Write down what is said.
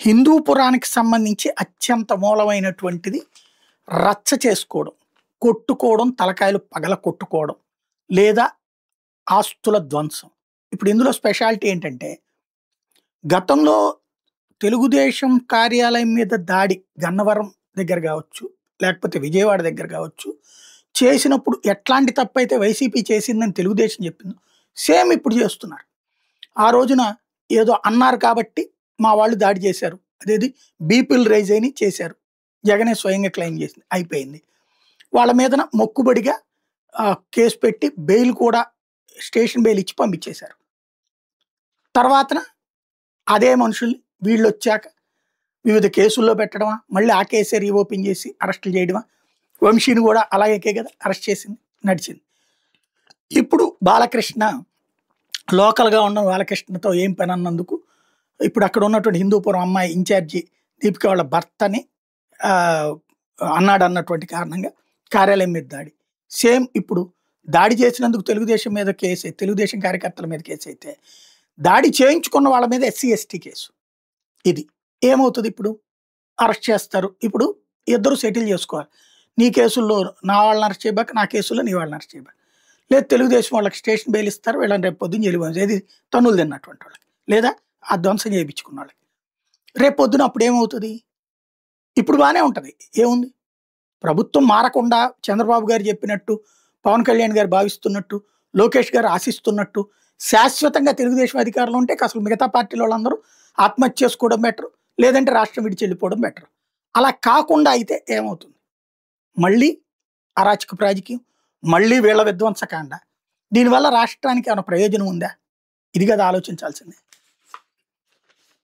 హిందూ పురాణానికి సంబంధించి అత్యంత మూలమైనటువంటిది రచ్చ చేసుకోవడం, కొట్టుకోవడం, తలకాయలు పగల కొట్టుకోవడం లేదా ఆస్తుల ధ్వంసం. ఇప్పుడు ఇందులో స్పెషాలిటీ ఏంటంటే, గతంలో తెలుగుదేశం కార్యాలయం మీద దాడి గన్నవరం దగ్గర కావచ్చు, లేకపోతే విజయవాడ దగ్గర కావచ్చు, చేసినప్పుడు ఎట్లాంటి తప్పైతే వైసీపీ చేసిందని తెలుగుదేశం చెప్పిందో సేమ్ ఇప్పుడు చేస్తున్నారు. ఆ రోజున ఏదో అన్నారు కాబట్టి మా వాళ్ళు దాడి చేశారు, అదేది బీపీలు రైజ్ అయిన చేశారు, జగనే స్వయంగా క్లెయిమ్ చేసింది, అయిపోయింది. వాళ్ళ మీదన మొక్కుబడిగా కేసు పెట్టి బెయిల్ కూడా స్టేషన్ బెయిల్ ఇచ్చి పంపించేశారు. తర్వాతన అదే మనుషుల్ని వీళ్ళు వచ్చాక వివిధ కేసుల్లో పెట్టడమా, మళ్ళీ ఆ కేసే రీఓపెన్ చేసి అరెస్టులు చేయడమా, వంశీని కూడా అలాగే కదా అరెస్ట్ చేసింది, నడిచింది. ఇప్పుడు బాలకృష్ణ లోకల్గా ఉన్న బాలకృష్ణతో ఏం పని అన్నందుకు ఇప్పుడు అక్కడ ఉన్నటువంటి హిందూపురం అమ్మాయి ఇన్ఛార్జి దీపిక వాళ్ళ భర్తని అన్నాడు అన్నటువంటి కారణంగా కార్యాలయం మీద దాడి. సేమ్ ఇప్పుడు దాడి చేసినందుకు తెలుగుదేశం మీద కేసు, తెలుగుదేశం కార్యకర్తల మీద కేసు అయితే, దాడి చేయించుకున్న వాళ్ళ మీద ఎస్సీ ఎస్టీ కేసు. ఇది ఏమవుతుంది? ఇప్పుడు అరెస్ట్ చేస్తారు. ఇప్పుడు ఇద్దరు సెటిల్ చేసుకోవాలి. నీ కేసుల్లో నా వాళ్ళని అరెస్ట్ చేయబాక, నా కేసుల్లో నీ వాళ్ళని అరెస్ట్ చేయబాక. లేదు తెలుగుదేశం వాళ్ళకి స్టేషన్ బెయిల్ ఇస్తారు, వీళ్ళని రేపు పొద్దున్న జైలు, ఏది తన్నులు తిన్నటువంటి వాళ్ళకి, లేదా ఆ ధ్వంసం చేయించుకున్న వాళ్ళకి. రేపు పొద్దున అప్పుడు ఏమవుతుంది? ఇప్పుడు బాగానే ఉంటుంది, ఏముంది? ప్రభుత్వం మారకుండా చంద్రబాబు గారు చెప్పినట్టు, పవన్ కళ్యాణ్ గారు భావిస్తున్నట్టు, లోకేష్ గారు ఆశిస్తున్నట్టు శాశ్వతంగా తెలుగుదేశం అధికారంలో ఉంటే అసలు మిగతా పార్టీల వాళ్ళందరూ ఆత్మహత్య చేసుకోవడం బెటర్, లేదంటే రాష్ట్రం విడిచి వెళ్ళిపోవడం బెటర్. అలా కాకుండా అయితే ఏమవుతుంది? మళ్ళీ అరాచక రాజకీయం, మళ్ళీ వీళ్ళ విధ్వంసకాండ. దీనివల్ల రాష్ట్రానికి ఏమైనా ప్రయోజనం ఉందా? ఇది కదా ఆలోచించాల్సిందే.